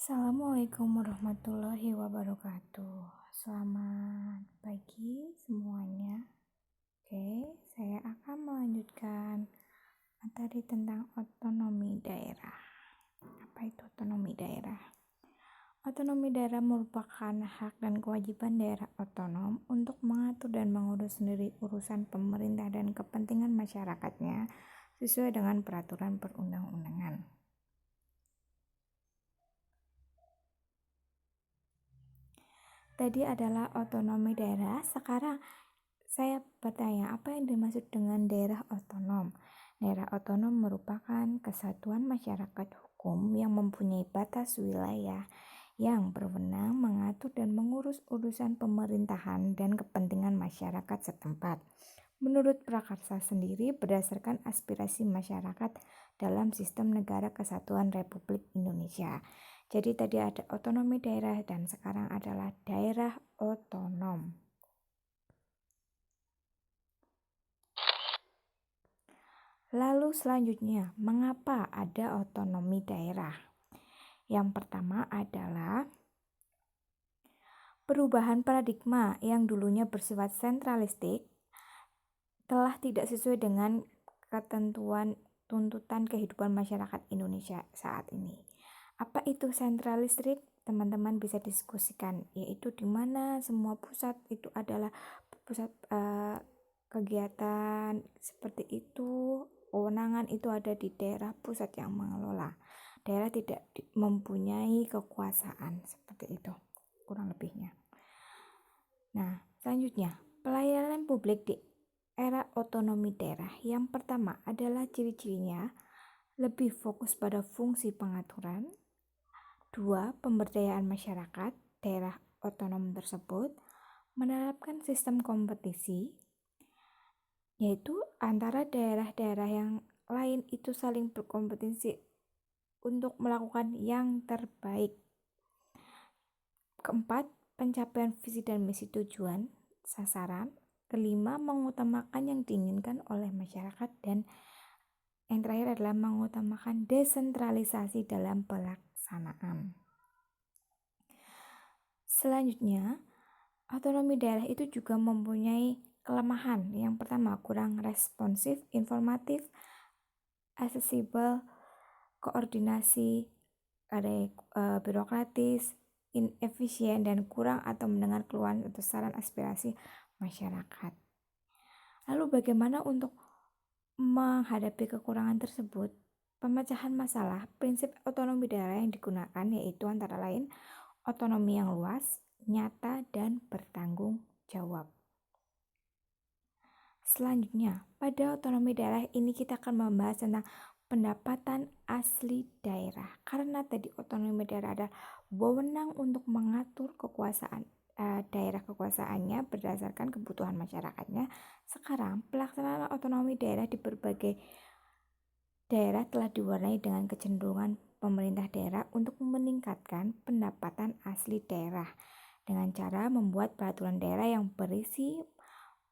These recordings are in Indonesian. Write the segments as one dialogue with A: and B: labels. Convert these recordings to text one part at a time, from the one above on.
A: Assalamualaikum warahmatullahi wabarakatuh. Selamat pagi semuanya. Oke, saya akan melanjutkan materi tentang otonomi daerah. Apa itu otonomi daerah? Otonomi daerah merupakan hak dan kewajiban daerah otonom untuk mengatur dan mengurus sendiri urusan pemerintah dan kepentingan masyarakatnya sesuai dengan peraturan perundang-undangan. Tadi adalah otonomi daerah. Sekarang saya bertanya, apa yang dimaksud dengan daerah otonom? Daerah otonom merupakan kesatuan masyarakat hukum yang mempunyai batas wilayah yang berwenang mengatur dan mengurus urusan pemerintahan dan kepentingan masyarakat setempat. Menurut Prakarsa sendiri, berdasarkan aspirasi masyarakat dalam sistem negara kesatuan Republik Indonesia. Jadi tadi ada otonomi daerah dan sekarang adalah daerah otonom. Lalu selanjutnya, mengapa ada otonomi daerah? Yang pertama adalah perubahan paradigma yang dulunya bersifat sentralistik telah tidak sesuai dengan ketentuan tuntutan kehidupan masyarakat Indonesia saat ini. Apa itu sentralistik? Teman-teman bisa diskusikan, yaitu di mana semua pusat itu adalah pusat kegiatan seperti itu, kewenangan itu ada di daerah, pusat yang mengelola. Daerah tidak mempunyai kekuasaan seperti itu, kurang lebihnya. Nah, selanjutnya, pelayanan publik di era otonomi daerah. Yang pertama adalah ciri-cirinya lebih fokus pada fungsi pengaturan. 2. Pemberdayaan masyarakat daerah otonom tersebut menerapkan sistem kompetisi, yaitu antara daerah-daerah yang lain itu saling berkompetisi untuk melakukan yang terbaik. Keempat, pencapaian visi dan misi tujuan sasaran. Kelima, mengutamakan yang diinginkan oleh masyarakat, dan yang terakhir adalah mengutamakan desentralisasi dalam pelaksanaan. Selanjutnya, otonomi daerah itu juga mempunyai kelemahan. Yang pertama, kurang responsif, informatif, aksesibel, koordinasi, ada birokratis, inefisien, dan kurang atau mendengar keluhan atau saran aspirasi masyarakat. Lalu bagaimana untuk menghadapi kekurangan tersebut? Pemecahan masalah, prinsip otonomi daerah yang digunakan yaitu antara lain otonomi yang luas, nyata, dan bertanggung jawab. Selanjutnya, pada otonomi daerah ini kita akan membahas tentang pendapatan asli daerah. Karena tadi otonomi daerah adalah wewenang untuk mengatur kekuasaan daerah kekuasaannya berdasarkan kebutuhan masyarakatnya. Sekarang pelaksanaan otonomi daerah di berbagai daerah telah diwarnai dengan kecenderungan pemerintah daerah untuk meningkatkan pendapatan asli daerah dengan cara membuat peraturan daerah yang berisi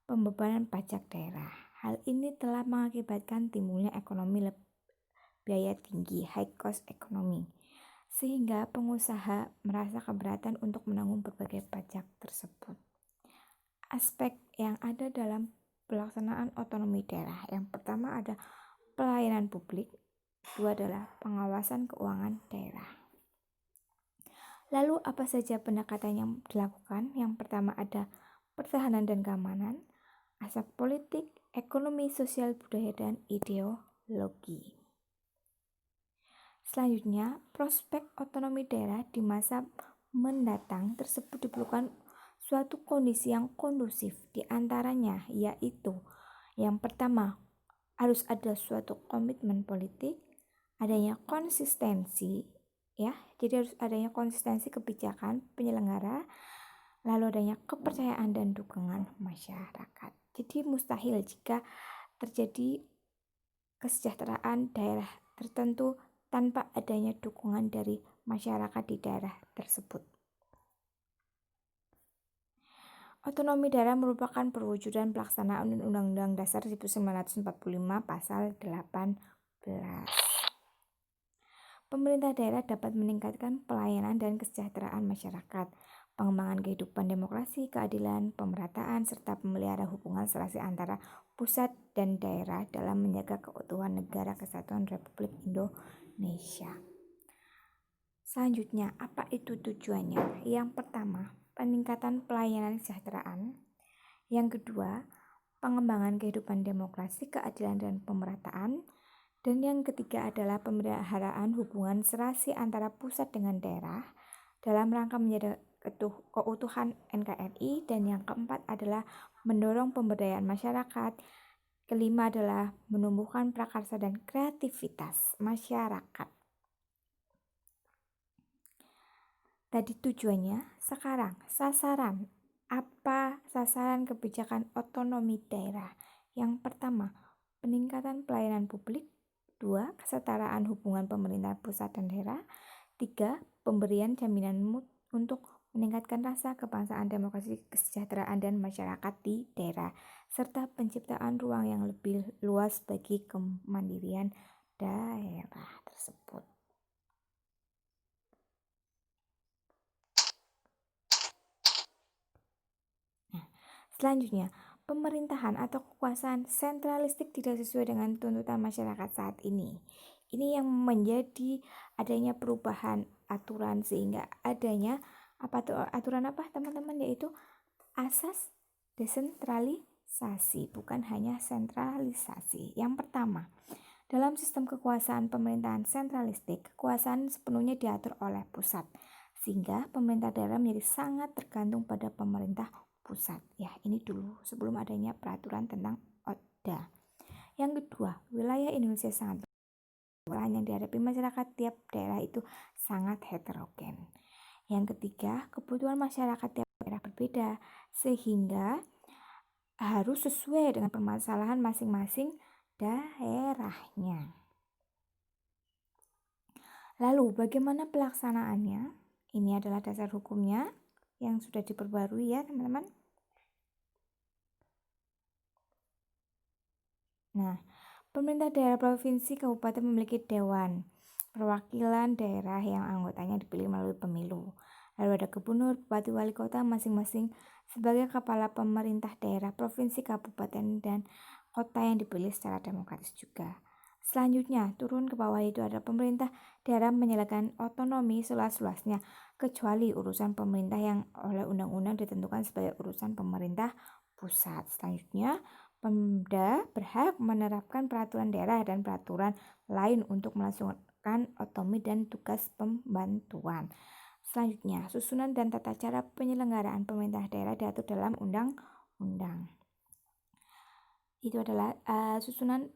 A: pembebanan pajak daerah. Hal ini telah mengakibatkan timbulnya ekonomi biaya tinggi, high cost economy, sehingga pengusaha merasa keberatan untuk menanggung berbagai pajak tersebut. Aspek yang ada dalam pelaksanaan otonomi daerah, yang pertama ada pelayanan publik, kedua adalah pengawasan keuangan daerah. Lalu apa saja pendekatan yang dilakukan? Yang pertama ada pertahanan dan keamanan, aspek politik, ekonomi, sosial, budaya, dan ideologi. Selanjutnya, prospek otonomi daerah di masa mendatang tersebut diperlukan suatu kondisi yang kondusif, di antaranya yaitu yang pertama harus ada suatu komitmen politik, adanya konsistensi, ya, jadi harus adanya konsistensi kebijakan penyelenggara, lalu adanya kepercayaan dan dukungan masyarakat. Jadi mustahil jika terjadi kesejahteraan daerah tertentu tanpa adanya dukungan dari masyarakat di daerah tersebut. Otonomi daerah merupakan perwujudan pelaksanaan Undang-Undang Dasar 1945 Pasal 18. Pemerintah daerah dapat meningkatkan pelayanan dan kesejahteraan masyarakat, pengembangan kehidupan demokrasi, keadilan, pemerataan, serta memelihara hubungan serasi antara pusat dan daerah dalam menjaga keutuhan Negara Kesatuan Republik Indonesia. Selanjutnya, apa itu tujuannya? Yang pertama, peningkatan pelayanan kesejahteraan. Yang kedua, pengembangan kehidupan demokrasi, keadilan, dan pemerataan. Dan yang ketiga adalah pemeliharaan hubungan serasi antara pusat dengan daerah dalam rangka menjaga keutuhan NKRI. Dan yang keempat adalah mendorong pemberdayaan masyarakat. Kelima adalah menumbuhkan prakarsa dan kreativitas masyarakat. Tadi tujuannya, sekarang sasaran. Apa sasaran kebijakan otonomi daerah? Yang pertama, peningkatan pelayanan publik. 2. Kesetaraan hubungan pemerintah pusat dan daerah. 3. Pemberian jaminan untuk meningkatkan rasa kebangsaan, demokrasi, kesejahteraan, dan masyarakat di daerah, serta penciptaan ruang yang lebih luas bagi kemandirian daerah tersebut. Selanjutnya, pemerintahan atau kekuasaan sentralistik tidak sesuai dengan tuntutan masyarakat saat ini. Ini yang menjadi adanya perubahan aturan sehingga adanya aturan apa teman-teman, yaitu asas desentralisasi, bukan hanya sentralisasi. Yang pertama, dalam sistem kekuasaan pemerintahan sentralistik, kekuasaan sepenuhnya diatur oleh pusat, sehingga pemerintah daerah menjadi sangat tergantung pada pemerintah pusat. Ya, ini dulu sebelum adanya peraturan tentang ODA. Yang kedua, wilayah Indonesia sangat yang dihadapi masyarakat tiap daerah itu sangat heterogen. Yang ketiga, kebutuhan masyarakat tiap daerah berbeda sehingga harus sesuai dengan permasalahan masing-masing daerahnya. Lalu bagaimana pelaksanaannya? Ini adalah dasar hukumnya yang sudah diperbarui ya teman-teman. Nah, pemerintah daerah provinsi kabupaten memiliki dewan perwakilan daerah yang anggotanya dipilih melalui pemilu. Lalu ada gubernur, bupati, wali kota masing-masing sebagai kepala pemerintah daerah provinsi, kabupaten, dan kota yang dipilih secara demokratis juga. Selanjutnya, turun ke bawah itu ada pemerintah daerah menyalakan otonomi seluas-luasnya kecuali urusan pemerintah yang oleh undang-undang ditentukan sebagai urusan pemerintah pusat. Selanjutnya, Pemda berhak menerapkan peraturan daerah dan peraturan lain untuk melaksanakan otonomi dan tugas pembantuan. Selanjutnya, susunan dan tata cara penyelenggaraan pemerintah daerah diatur dalam undang-undang. Itu adalah susunan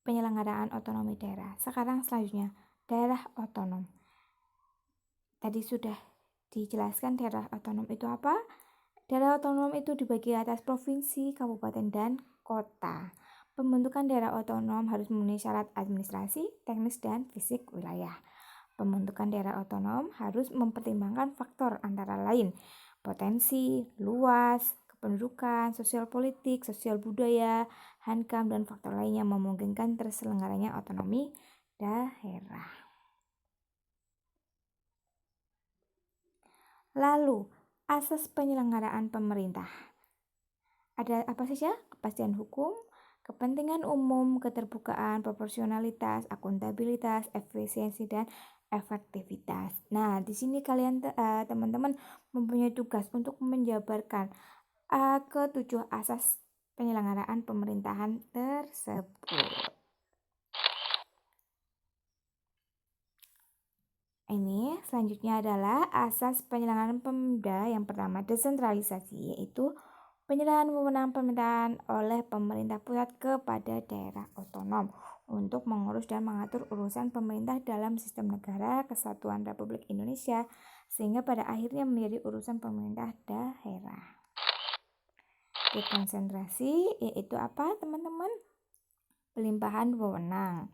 A: penyelenggaraan otonomi daerah. Sekarang selanjutnya, daerah otonom. Tadi sudah dijelaskan daerah otonom itu apa? Daerah otonom itu dibagi atas provinsi, kabupaten, dan kota. Pembentukan daerah otonom harus memenuhi syarat administrasi, teknis, dan fisik wilayah. Pembentukan daerah otonom harus mempertimbangkan faktor antara lain potensi, luas, kependudukan, sosial politik, sosial budaya, hankam, dan faktor lainnya memungkinkan terselenggaranya otonomi daerah. Lalu, asas penyelenggaraan pemerintah. Ada apa saja? Kepastian hukum, kepentingan umum, keterbukaan, proporsionalitas, akuntabilitas, efisiensi, dan efektivitas. Nah, di sini kalian teman-teman mempunyai tugas untuk menjabarkan ketujuh asas penyelenggaraan pemerintahan tersebut. Ini selanjutnya adalah asas penyelenggaraan Pemda. Yang pertama, desentralisasi, yaitu penyerahan wewenang pemerintahan oleh pemerintah pusat kepada daerah otonom untuk mengurus dan mengatur urusan pemerintah dalam sistem negara kesatuan Republik Indonesia sehingga pada akhirnya menjadi urusan pemerintah daerah. Dekonsentrasi yaitu apa teman-teman? Pelimpahan wewenang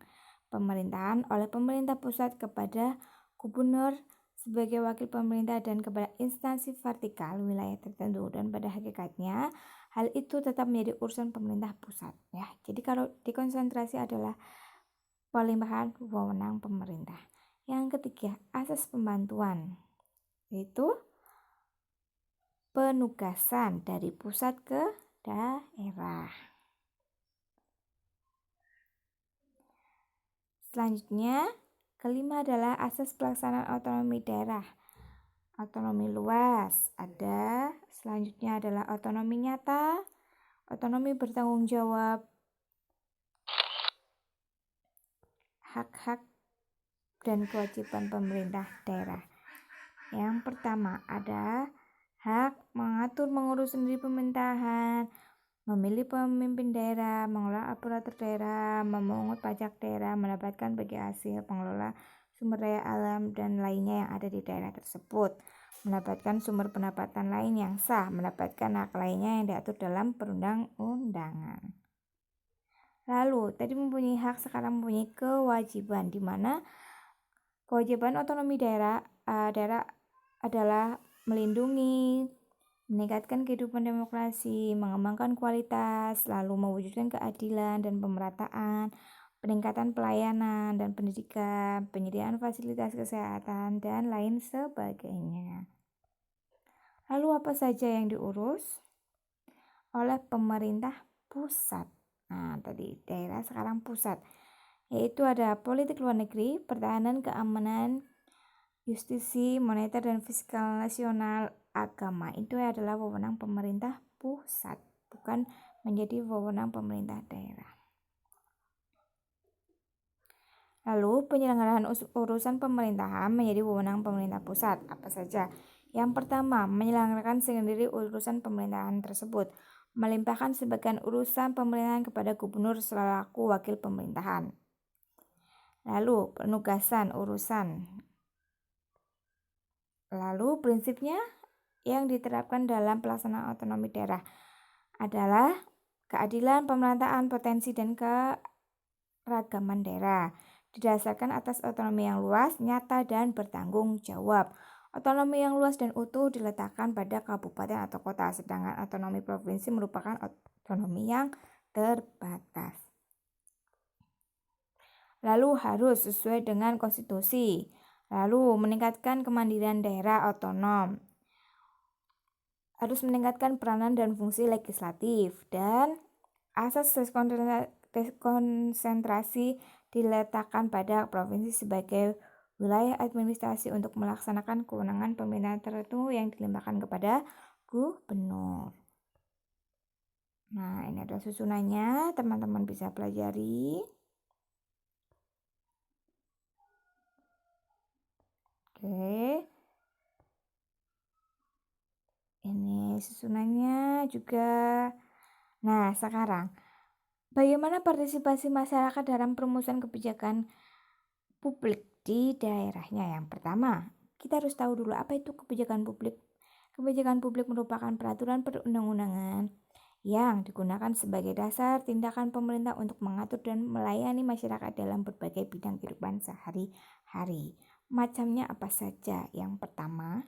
A: pemerintahan oleh pemerintah pusat kepada gubernur sebagai wakil pemerintah dan kepada instansi vertikal wilayah tertentu, dan pada hakikatnya hal itu tetap menjadi urusan pemerintah pusat ya. Jadi kalau dekonsentrasi adalah pelimpahan wewenang pemerintah. Yang ketiga, asas pembantuan, yaitu penugasan dari pusat ke daerah. Selanjutnya, kelima adalah asas pelaksanaan otonomi daerah. Otonomi luas ada, selanjutnya adalah otonomi nyata, otonomi bertanggung jawab, hak-hak dan kewajiban pemerintah daerah. Yang pertama ada hak mengatur mengurus sendiri pemerintahan, memilih pemimpin daerah, mengelola aparatur daerah, memungut pajak daerah, mendapatkan bagi hasil pengelola sumber daya alam dan lainnya yang ada di daerah tersebut, mendapatkan sumber pendapatan lain yang sah, mendapatkan hak lainnya yang diatur dalam perundang-undangan. Lalu, tadi mempunyai hak, sekarang mempunyai kewajiban, di mana kewajiban otonomi daerah adalah melindungi, meningkatkan kehidupan demokrasi, mengembangkan kualitas, lalu mewujudkan keadilan dan pemerataan, peningkatan pelayanan dan pendidikan, penyediaan fasilitas kesehatan, dan lain sebagainya. Lalu apa saja yang diurus oleh pemerintah pusat? Nah, tadi daerah, sekarang pusat. Yaitu ada politik luar negeri, pertahanan, keamanan, justisi, moneter dan fiskal nasional, agama. Itu adalah wewenang pemerintah pusat, bukan menjadi wewenang pemerintah daerah. Lalu penyelenggaraan urusan pemerintahan menjadi wewenang pemerintah pusat. Apa saja? Yang pertama, menyelenggarakan sendiri urusan pemerintahan tersebut, melimpahkan sebagian urusan pemerintahan kepada gubernur selaku wakil pemerintahan. Lalu penugasan urusan. Lalu prinsipnya yang diterapkan dalam pelaksanaan otonomi daerah adalah keadilan, pemerataan, potensi, dan keragaman daerah. Didasarkan atas otonomi yang luas, nyata, dan bertanggung jawab. Otonomi yang luas dan utuh diletakkan pada kabupaten atau kota, sedangkan otonomi provinsi merupakan otonomi yang terbatas. Lalu harus sesuai dengan konstitusi. Lalu meningkatkan kemandirian daerah otonom. Harus meningkatkan peranan dan fungsi legislatif. Dan asas deskonsentrasi diletakkan pada provinsi sebagai wilayah administrasi untuk melaksanakan kewenangan pemerintahan tertentu yang dilimpahkan kepada gubernur. Nah, ini adalah susunannya, teman-teman bisa pelajari. Oke. Ini susunannya juga. Nah, sekarang bagaimana partisipasi masyarakat dalam perumusan kebijakan publik di daerahnya? Yang pertama, kita harus tahu dulu apa itu kebijakan publik. Kebijakan publik merupakan peraturan perundang-undangan yang digunakan sebagai dasar tindakan pemerintah untuk mengatur dan melayani masyarakat dalam berbagai bidang kehidupan sehari-hari. Macamnya apa saja? Yang pertama,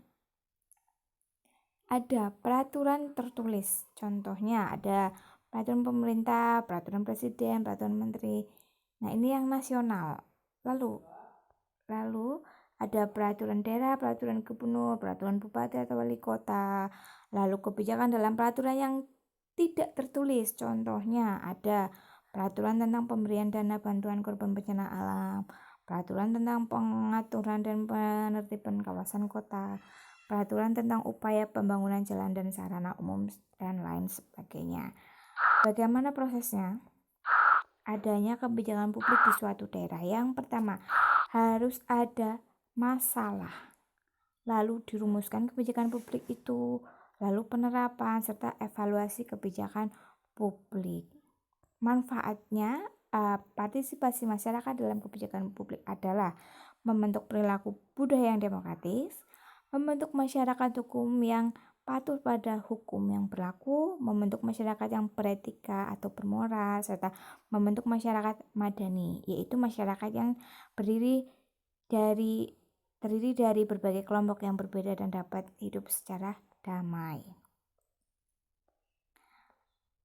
A: ada peraturan tertulis. Contohnya ada peraturan pemerintah, peraturan presiden, peraturan menteri. Nah, ini yang nasional. Lalu ada peraturan daerah, peraturan gubernur, peraturan bupati atau wali kota. Lalu kebijakan dalam peraturan yang tidak tertulis. Contohnya ada peraturan tentang pemberian dana bantuan korban bencana alam, peraturan tentang pengaturan dan penertiban kawasan kota, peraturan tentang upaya pembangunan jalan dan sarana umum, dan lain sebagainya. Bagaimana prosesnya? Adanya kebijakan publik di suatu daerah. Yang pertama, harus ada masalah. Lalu dirumuskan kebijakan publik itu, lalu penerapan serta evaluasi kebijakan publik. Manfaatnya, partisipasi masyarakat dalam kebijakan publik adalah membentuk perilaku budaya yang demokratis, membentuk masyarakat hukum yang patuh pada hukum yang berlaku, membentuk masyarakat yang beretika atau bermoral, serta membentuk masyarakat madani, yaitu masyarakat yang terdiri dari berbagai kelompok yang berbeda dan dapat hidup secara damai.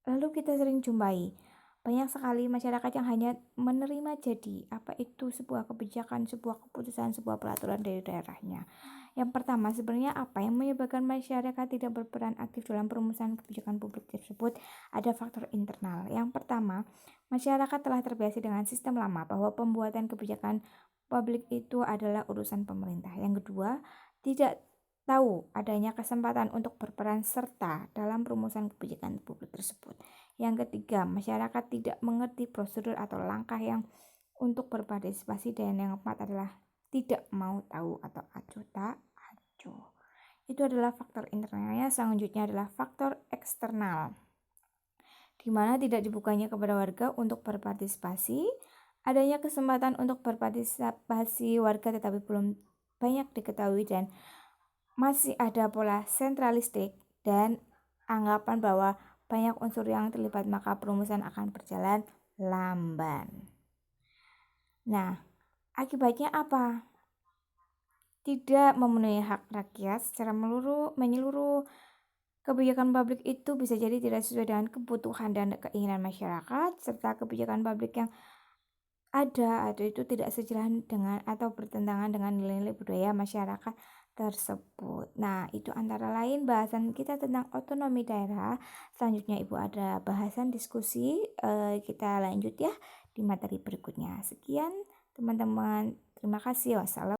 A: Lalu kita sering jumpai banyak sekali masyarakat yang hanya menerima jadi apa itu sebuah kebijakan, sebuah keputusan, sebuah peraturan dari daerahnya. Yang pertama, sebenarnya apa yang menyebabkan masyarakat tidak berperan aktif dalam perumusan kebijakan publik tersebut? Ada faktor internal. Yang pertama, masyarakat telah terbiasa dengan sistem lama bahwa pembuatan kebijakan publik itu adalah urusan pemerintah. Yang kedua, tidak tahu adanya kesempatan untuk berperan serta dalam perumusan kebijakan publik tersebut. Yang ketiga, masyarakat tidak mengerti prosedur atau langkah yang untuk berpartisipasi, dan yang keempat adalah tidak mau tahu atau acuh tak acuh. Itu adalah faktor internalnya. Selanjutnya adalah faktor eksternal, di mana tidak dibukanya kepada warga untuk berpartisipasi. Adanya kesempatan untuk berpartisipasi warga tetapi belum banyak diketahui, dan masih ada pola sentralistik dan anggapan bahwa banyak unsur yang terlibat, maka perumusan akan berjalan lamban. Nah, akibatnya apa? Tidak memenuhi hak rakyat secara menyeluruh. Kebijakan publik itu bisa jadi tidak sesuai dengan kebutuhan dan keinginan masyarakat, serta kebijakan publik yang ada atau itu tidak sejalan dengan atau bertentangan dengan nilai-nilai budaya masyarakat tersebut. Nah, itu antara lain bahasan kita tentang otonomi daerah. Selanjutnya Ibu ada bahasan diskusi, kita lanjut ya di materi berikutnya. Sekian teman-teman, terima kasih. Wassalamualaikum.